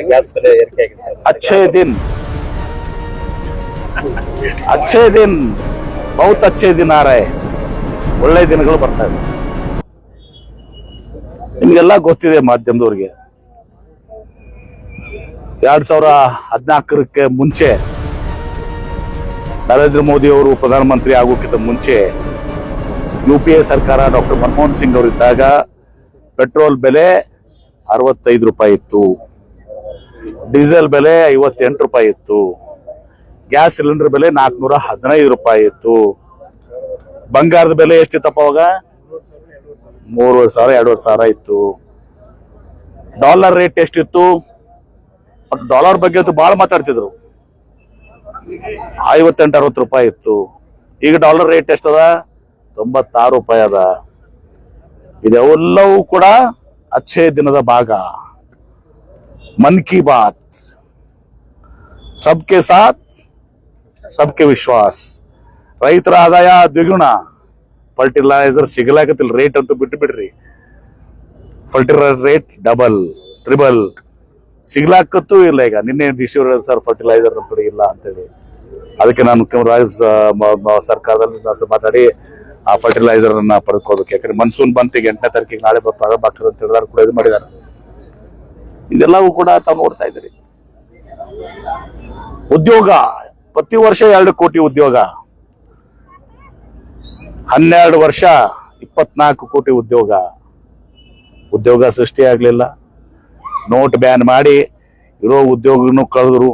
Gas ಬೆಲೆ ಏರಿಕೆ ಆಗಿದೆ ಸರ್. अच्छे दिन बहुत अच्छे दिन आ रहे ಒಳ್ಳೆ ದಿನಗಳು ಬರ್ತಾ ಇದೆ. ನಿಮ್ಗೆಲ್ಲ ಗೊತ್ತಿದೆ ಮಾಧ್ಯಮದವ್ರಿಗೆ 2014 ಮುಂಚೆ ನರೇಂದ್ರ ಮೋದಿ ಅವರು ಪ್ರಧಾನಮಂತ್ರಿ ಆಗೋಕ್ಕಿಂತ ಮುಂಚೆ UPA ಸರ್ಕಾರ ಡಾಕ್ಟರ್ ಮನಮೋಹನ್ ಸಿಂಗ್ ಅವರಿದ್ದಾಗ ಪೆಟ್ರೋಲ್ ಬೆಲೆ 65 ರೂಪಾಯಿ ಇತ್ತು, ಡೀಸೆಲ್ ಬೆಲೆ 58 ರೂಪಾಯಿ ಇತ್ತು, ಗ್ಯಾಸ್ ಸಿಲಿಂಡರ್ ಬೆಲೆ 415 ರೂಪಾಯಿ ಇತ್ತು, ಬಂಗಾರದ ಬೆಲೆ ಎಷ್ಟಿತ್ತಪ್ಪ ಅವಾಗ 3,000 2,000 ಇತ್ತು, ಡಾಲರ್ ರೇಟ್ ಎಷ್ಟಿತ್ತು, ಡಾಲರ್ ಬಗ್ಗೆ ಅಂತೂ ಬಹಳ ಮಾತಾಡ್ತಿದ್ರು, 58-60 ರೂಪಾಯಿ ಇತ್ತು. ಈಗ ಡಾಲರ್ ರೇಟ್ ಎಷ್ಟದ 96 ರೂಪಾಯಿ ಅದ. ಇದೆಲ್ಲವೂ ಕೂಡ ಅಚ್ಚೇ ದಿನದ ಭಾಗ. ಮನ್ ಕಿ ಬಾತ್, ಸಬ್ಕೆ ಸಾಥ್ ಸಬ್ಕೆ ವಿಶ್ವಾಸ್. ರೈತರ ಆದಾಯ ದ್ವಿಗುಣ, ಫರ್ಟಿಲೈಸರ್ ಸಿಗಲಾಕತಿಲ್ಲ, ರೇಟ್ ಅಂತೂ ಬಿಟ್ಟು ಬಿಡ್ರಿ, ಫರ್ಟಿಲೈಸರ್ ರೇಟ್ ಡಬಲ್ ಟ್ರಿಬಲ್ ಸಿಗ್ಲಾಕತ್ತೂ ಇಲ್ಲ. ಈಗ ನಿನ್ನೆ ಡಿಸಿ ಸರ್ ಫರ್ಟಿಲೈಸರ್ ನಮ್ಮ ಕಡೆ ಇಲ್ಲ ಅಂತೇಳಿ, ಅದಕ್ಕೆ ನಾನು ಸರ್ಕಾರದಲ್ಲಿ ಮಾತಾಡಿ ಆ ಫರ್ಟಿಲೈಸರ್ ಅನ್ನ ಪಡ್ಕೋಬೇಕು. ಯಾಕಂದ್ರೆ ಮನ್ಸೂನ್ ಬಂತು, 8ನೇ ತಾರೀಕಿಗೆ ನಾಳೆ ಪ್ರಾರಂಭ ಆಗ್ತದೆ ಅಂತ ಹೇಳಿದಾರೆ ಕೂಡ ಇದು ಮಾಡಿದ್ದಾರೆ. ಇದೆಲ್ಲವೂ ಕೂಡ ತಾವು ನೋಡ್ತಾ ಇದ್ದೀರಿ. ಉದ್ಯೋಗ ಪ್ರತಿ ವರ್ಷ 2 ಕೋಟಿ ಉದ್ಯೋಗ, 12 ವರ್ಷ 24 ಕೋಟಿ ಉದ್ಯೋಗ ಸೃಷ್ಟಿ ಆಗ್ಲಿಲ್ಲ. ನೋಟ್ ಬ್ಯಾನ್ ಮಾಡಿ ಇರೋ ಉದ್ಯೋಗನು ಕಳೆದ್ರು.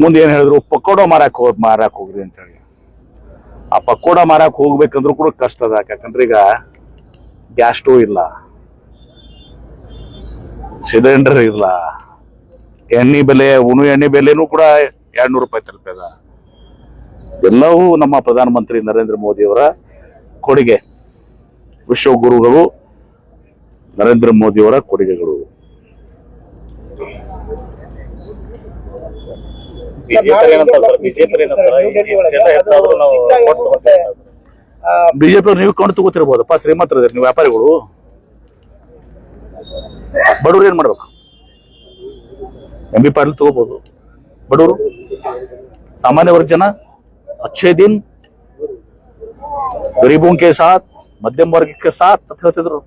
ಮುಂದೆ ಏನ್ ಹೇಳಿದ್ರು, ಪಕೋಡ ಮಾರಕ್ ಹೋಗ್ರಿ ಅಂತ ಹೇಳಿ. ಆ ಪಕೋಡ ಮಾರಕ್ ಹೋಗ್ಬೇಕಂದ್ರೂ ಕೂಡ ಕಷ್ಟ ಅದ. ಯಾಕಂದ್ರೆ ಈಗ ಗ್ಯಾಸ್ ಸ್ಟೋವ್ ಇಲ್ಲ, ಸಿಲಿಂಡರ್ ಇಲ್ಲ, ಎಣ್ಣೆ ಬೆಲೆನೂ ಕೂಡ 200 ರೂಪಾಯಿ ತಲುಪದ. ಎಲ್ಲವೂ ನಮ್ಮ ಪ್ರಧಾನಮಂತ್ರಿ ನರೇಂದ್ರ ಮೋದಿ ಅವರ ಕೊಡುಗೆ. ವಿಶ್ವಗುರುಗಳು ನರೇಂದ್ರ ಮೋದಿ ಅವರ ಕೊಡುಗೆಗಳು. ಬಿಜೆಪಿ ನೀವು ಕೊಂಡು ತಗೋತಿರ್ಬೋದಪ್ಪ, ಶ್ರೀಮಂತರಿದ್ದೀರಿ ನೀವು, ವ್ಯಾಪಾರಿಗಳು. ಬಡವ್ರು ಏನ್ ಮಾಡ್ಬೇಕು? MB ಪಾಟೀಲ್ ತಗೋಬಹುದು, ಬಡವರು ಸಾಮಾನ್ಯ ವರ್ಗ ಜನ अच्छे दिन गरीबों के साथ मध्यम वर्ग के साथ ಅಂತ ಹೇಳ್ತಿದ್ರು.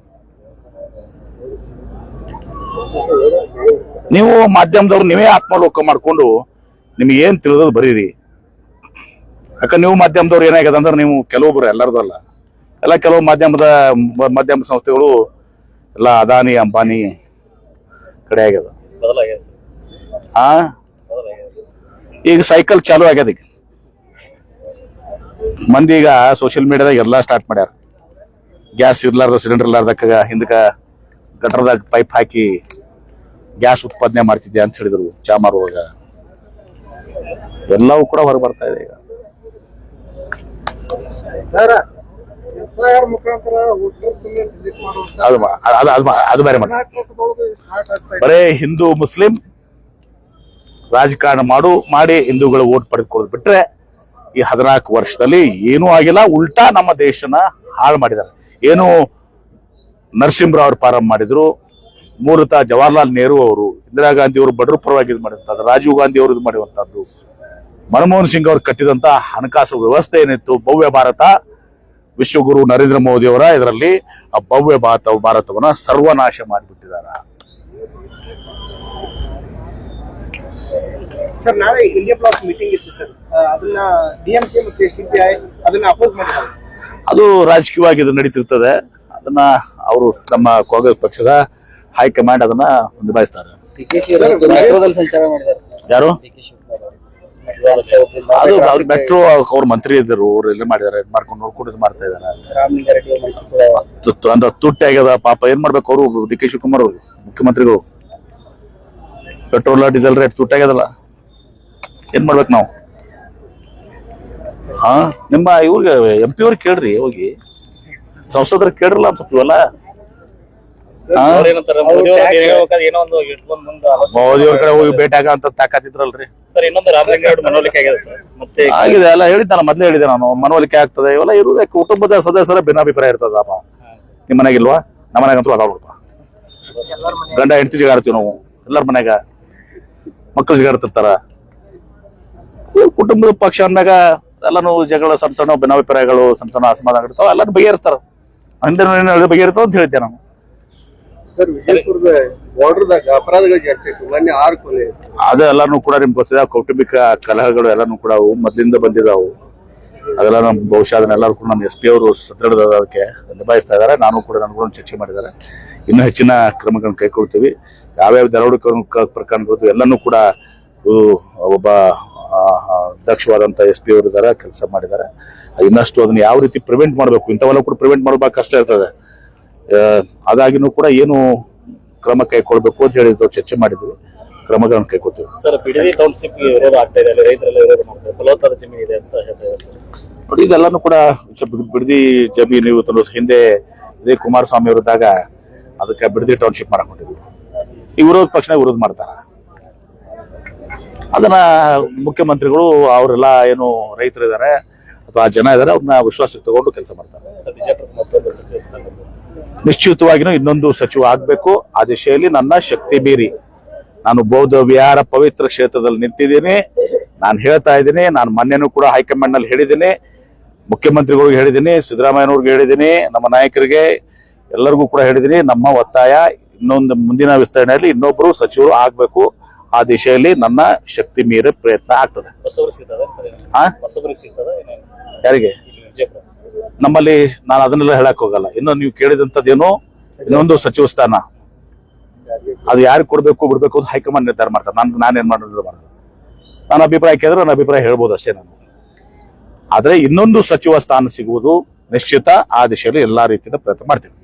ನೀವು ಮಾಧ್ಯಮದವ್ರು ನೀವೇ ಆತ್ಮಲೋಕ ಮಾಡ್ಕೊಂಡು ನಿಮ್ಗೆ ಏನ್ ತಿಳಿದದು ಬರೀರಿ. ಯಾಕಂದ್ರೆ ನೀವು ಮಾಧ್ಯಮದವ್ರು ಏನಾಗ್ಯದ ಅಂದ್ರೆ, ನೀವು ಕೆಲವೊಬ್ರು, ಎಲ್ಲರದು ಅಲ್ಲ, ಎಲ್ಲ ಕೆಲವು ಮಾಧ್ಯಮ ಸಂಸ್ಥೆಗಳು ಎಲ್ಲ ಅದಾನಿ ಅಂಬಾನಿ ಕಡೆ ಆಗ್ಯದ. ಈಗ ಸೈಕಲ್ ಚಾಲು ಆಗ್ಯದ. ಈಗ ಮಂದಿ ಈಗ ಸೋಷಿಯಲ್ ಮೀಡಿಯಾದಾಗ ಎಲ್ಲಾ ಸ್ಟಾರ್ಟ್ ಮಾಡ್ಯಾರ. ಗ್ಯಾಸ್ ಇರ್ಲಾರ್ದ, ಸಿಲಿಂಡರ್ ಇರ್ಲಾರ್ದಕ್ಕ ಹಿಂದಕ ಗಟರ್ದಾಗ ಪೈಪ್ ಹಾಕಿ ಗ್ಯಾಸ್ ಉತ್ಪಾದನೆ ಮಾಡ್ತಿದ್ಯಾ ಅಂತ ಹೇಳಿದ್ರು ಚಾ ಮಾರುವಾಗ. ಎಲ್ಲವೂ ಕೂಡ ಹೊರ ಬರ್ತಾ ಇದೆ ಈಗ. ಅದು ಬೇರೆ ಮಾಡಿ, ಬರೇ ಹಿಂದೂ ಮುಸ್ಲಿಂ ರಾಜಕಾರಣ ಮಾಡಿ ಹಿಂದೂಗಳು ಓಟ್ ಪಡೆದುಕೊಳ್ಳೋದು ಬಿಟ್ರೆ ಈ 14 ವರ್ಷದಲ್ಲಿ ಏನೂ ಆಗಿಲ್ಲ. ಉಲ್ಟಾ ನಮ್ಮ ದೇಶನ ಹಾಳು ಮಾಡಿದ್ದಾರೆ. ಏನು ನರಸಿಂಹರಾವ್ ಅವರು ಪ್ರಾರಂಭ ಮಾಡಿದ್ರು, ಮೂಲತಃ ಜವಾಹರ್ಲಾಲ್ ನೆಹರು ಅವರು, ಇಂದಿರಾ ಗಾಂಧಿ ಅವರು ಬಡವರ ಪರವಾಗಿ ಇದು ಮಾಡಿರುವಂತದ್ದು, ರಾಜೀವ್ ಗಾಂಧಿ ಅವರು ಇದು ಮಾಡಿರುವಂತದ್ದು, ಮನಮೋಹನ್ ಸಿಂಗ್ ಅವರು ಕಟ್ಟಿದಂತ ಹಣಕಾಸು ವ್ಯವಸ್ಥೆ ಏನಿತ್ತು, ಭವ್ಯ ಭಾರತ, ವಿಶ್ವಗುರು ನರೇಂದ್ರ ಮೋದಿ ಅವರ ಇದರಲ್ಲಿ ಆ ಭವ್ಯ ಭಾರತವನ್ನ ಸರ್ವನಾಶ ಮಾಡಿಬಿಟ್ಟಿದ್ದಾರೆ. ಸರ್, ನಾಳೆ ಇಂಡಿಯಾ ಬ್ಲಾಕ್ ಮೀಟಿಂಗ್ ಇತ್ತು ಸರ್, ಅದನ್ನ DMK ಮತ್ತು CPI ಅದನ್ನ ಅಪೋಸ್ ಮಾಡಿದ್ದಾರೆ. ಅದು ರಾಜಕೀಯವಾಗಿ ಇದು ನಡೀತಿರ್ತದೆ. ಅದನ್ನ ಅವರು ನಮ್ಮ ಕಾಂಗ್ರೆಸ್ ಪಕ್ಷದ ಹೈಕಮಾಂಡ್ ಅದನ್ನ ನಿಭಾಯಿಸ್ತಾರೆ. ಯಾರು ಅದು ಅವ್ರ ಮೆಟ್ರೋ ಅವ್ರ ಮಂತ್ರಿ ಇದ್ದರು, ಅವ್ರು ಎಲ್ಲ ಮಾಡಿದಾರೆ, ಮಾಡ್ಕೊಂಡು ನೋಡ್ಕೊಂಡು ಮಾಡ್ತಾ ಇದಾರೆ. ಅಂದ್ರೆ ತುಟ್ಟಿ ಆಗ್ಯದ ಪಾಪ. ಏನ್ ಮಾಡ್ಬೇಕು ಅವರು, DK ಶಿವಕುಮಾರ್ ಅವರು ಮುಖ್ಯಮಂತ್ರಿಗಳು. ಪೆಟ್ರೋಲ್ ಡೀಸೆಲ್ ರೇಟ್ ತುಟ್ಟಾಗ್ಯದಲ್ಲ, ಏನ್ ಮಾಡ್ಬೇಕು ನಾವು? ನಿಮ್ಮ ಇವ್ರಿಗೆ MP ಅವ್ರಿಗೆ ಕೇಳ್ರಿ, ಹೋಗಿ ಸಂಸದರು ಕೇಳ್ರಲ್ಲ ಸ್ವಲ್ಪ ಇವೆಲ್ಲ. ಮೋದಿ ಅವ್ರ ಕಡೆ ಹೋಗಿ ಭೇಟಿ ಆಗ ಅಂತ ತಾಕತ್ತಿದ್ರಲ್ರಿ. ಆಗಿದೆ ಎಲ್ಲ ಹೇಳಿದ್ದ, ನಾನು ಮೊದ್ಲೇ ಹೇಳಿದೆ, ನಾನು ಮನವೊಲಿಕೆ ಆಗ್ತದೆ ಇವೆಲ್ಲ ಇರುವುದೇ. ಕುಟುಂಬದ ಸದಸ್ಯರ ಭಿನ್ನಾಭಿಪ್ರಾಯ ಇರ್ತದಪ್ಪ. ನಿಮ್ಮ ಮನೆಗಿಲ್ವಾ? ನಮ್ಮ ಮನೆಗಂತೂ ಅದಾವ ನೋಡಪ್ಪ. ಗಂಡ ಹೆಂಡತಿ ಜಗಾಡ್ತೀವಿ ನಾವು ಎಲ್ಲರ ಮನ್ಯಾಗ, ಮಕ್ಕಳು ಜಗಾಡ್ತಿರ್ತಾರ. ಕುಟುಂಬದ ಪಕ್ಷ ಅಂದಾಗ ಎಲ್ಲಾನು ಜಗಳ, ಸಣ್ಣ ಸಣ್ಣ ಭಿನ್ನಾಭಿಪ್ರಾಯಗಳು, ಸಣ್ಣ ಸಣ್ಣ ಅಸಮಾಧಾನ ಇರ್ತಾವ, ಎಲ್ಲಾನು ಬಗೆಹರಿಸ್ತಾರ. ಹಿಂದೆ ಬಗೆಹರಿತಾವ ಅಂತ ಹೇಳ್ತೇವೆ ನಾವು. ಸರ್, ವಿಜಯಪುರದ ಬಾರ್ಡರ್ದಾಗ ಅಪರಾಧಗಳು ಜಾಸ್ತಿ ಆಯ್ತು. ಮೊನ್ನೆ 6 ಕೊಲೆ. ಅದು ಎಲ್ಲಾನು ಕೂಡ ನಿಮ್ಗೆ ಗೊತ್ತಿದೆ. ಕೌಟುಂಬಿಕ ಕಲಹಗಳು ಎಲ್ಲಾನು ಕೂಡ ಮೊದಲಿಂದ ಬಂದಿದ್ದಾವು. ಅದೆಲ್ಲ ನಮ್ಮ ಬಹುಶಃ ಅದನ್ನೆಲ್ಲರೂ ಕೂಡ ನಮ್ಮ SP ಅವರು ಸದೃಢ ಅದಕ್ಕೆ ನಿಭಾಯಿಸ್ತಾ ಇದ್ದಾರೆ. ನಾನು ಕೂಡ ನನಗೂ ಚರ್ಚೆ ಮಾಡಿದ್ದಾರೆ. ಇನ್ನೂ ಹೆಚ್ಚಿನ ಕ್ರಮಗಳನ್ನು ಕೈಗೊಳ್ತೀವಿ. ಯಾವ್ಯಾವ ದರೋಡೆ ಪ್ರಕರಣಗಳು ಎಲ್ಲನೂ ಕೂಡ ಒಬ್ಬ ದಕ್ಷವಾದಂತ SP ಅವರು ಇದ್ದಾರೆ, ಕೆಲಸ ಮಾಡಿದ್ದಾರೆ. ಇನ್ನಷ್ಟು ಅದನ್ನ ಯಾವ ರೀತಿ ಪ್ರಿವೆಂಟ್ ಮಾಡಬೇಕು, ಇಂಥವೆಲ್ಲ ಕೂಡ ಪ್ರಿವೆಂಟ್ ಮಾಡಬೇಕು ಕಷ್ಟ ಇರ್ತದೆ. ಅದಾಗಿನೂ ಕೂಡ ಏನು ಕ್ರಮ ಕೈಗೊಳ್ಬೇಕು ಅಂತ ಹೇಳಿ ಚರ್ಚೆ ಮಾಡಿದ್ವಿ. ಕ್ರಮಗಳನ್ನು ಕೈಗೊಳ್ತೀವಿ. ಸರ್, ಬಿಡದಿ ಟೌನ್ಶಿಪ್ ವಿರೋಧ ಆಗ್ತಾ ಇದೆ, ರೈತರೆಲ್ಲ ವಿರೋಧ ಮಾಡ್ತಾರೆ, ಫಲವತ್ತಾದ ಜಮೀನು ಇದೆ ಅಂತ ಹೇಳ್ತಾರೆ. ನೋಡಿ, ಇದೆಲ್ಲಾನು ಕೂಡ ಬಿಡದಿ ಜಮೀನು ಇವತ್ತು ಹಿಂದೆ ಇದೇ ಕುಮಾರಸ್ವಾಮಿ ಅವರಿದ್ದಾಗ ಅದಕ್ಕೆ ಬಿಡದಿ ಟೌನ್ಶಿಪ್ ಮಾಡಕೊಂಡಿದ್ವಿ. ಈ ವಿರೋಧ ಪಕ್ಷ ವಿರೋಧ ಮಾಡ್ತಾರ. ಅದನ್ನ ಮುಖ್ಯಮಂತ್ರಿಗಳು ಅವರೆಲ್ಲ ಏನು ರೈತರಿದ್ದಾರೆ ಅಥವಾ ಜನ ಇದಾರೆ ಅವ್ರನ್ನ ವಿಶ್ವಾಸಕ್ಕೆ ತಗೊಂಡು ಕೆಲಸ ಮಾಡ್ತಾರೆ. ನಿಶ್ಚಿತವಾಗಿನೂ ಇನ್ನೊಂದು ಸಚಿವ ಆಗ್ಬೇಕು. ಆ ದಿಶೆಯಲ್ಲಿ ನನ್ನ ಶಕ್ತಿ ಮೀರಿ ನಾನು ಬೌದ್ಧ ವಿಹಾರ ಪವಿತ್ರ ಕ್ಷೇತ್ರದಲ್ಲಿ ನಿಂತಿದ್ದೀನಿ. ನಾನು ಹೇಳ್ತಾ ಇದ್ದೀನಿ, ನಾನು ಮೊನ್ನೆನೂ ಕೂಡ ಹೈಕಮಾಂಡ್ ನಲ್ಲಿ ಹೇಳಿದ್ದೀನಿ, ಮುಖ್ಯಮಂತ್ರಿಗಳಿಗೆ ಹೇಳಿದ್ದೀನಿ, ಸಿದ್ದರಾಮಯ್ಯನವ್ರಿಗೆ ಹೇಳಿದ್ದೀನಿ, ನಮ್ಮ ನಾಯಕರಿಗೆ ಎಲ್ಲರಿಗೂ ಕೂಡ ಹೇಳಿದ್ದೀನಿ. ನಮ್ಮ ಒತ್ತಾಯ ಇನ್ನೊಂದು ಮುಂದಿನ ವಿಸ್ತರಣೆಯಲ್ಲಿ ಇನ್ನೊಬ್ರು ಸಚಿವರು ಆಗ್ಬೇಕು. ಆ ದಿಶೆಯಲ್ಲಿ ನನ್ನ ಶಕ್ತಿ ಮೀರಿ ಪ್ರಯತ್ನ ಆಗ್ತದೆ. ಯಾರಿಗೆ ನಮ್ಮಲ್ಲಿ ನಾನು ಅದನ್ನೆಲ್ಲ ಹೇಳಕ್ ಹೋಗಲ್ಲ. ಇನ್ನು ನೀವು ಕೇಳಿದಂತದ್ದೇನು ಇನ್ನೊಂದು ಸಚಿವ ಸ್ಥಾನ, ಅದು ಯಾರಿಗೆ ಕೊಡ್ಬೇಕು ಬಿಡ್ಬೇಕು ಅಂತ ಹೈಕಮಾಂಡ್ ನಿರ್ಧಾರ ಮಾಡ್ತಾರೆ. ನಾನೇನ್ ಮಾಡೋದು ಮಾಡೋದು, ನನ್ನ ಅಭಿಪ್ರಾಯ ಕೇಳಿದ್ರೆ ನನ್ನ ಅಭಿಪ್ರಾಯ ಹೇಳ್ಬೋದು ಅಷ್ಟೇ ನಾನು. ಆದ್ರೆ ಇನ್ನೊಂದು ಸಚಿವ ಸ್ಥಾನ ಸಿಗುವುದು ನಿಶ್ಚಿತ. ಆ ದಿಶೆಯಲ್ಲಿ ಎಲ್ಲಾ ರೀತಿಯ ಪ್ರಯತ್ನ ಮಾಡ್ತೀನಿ.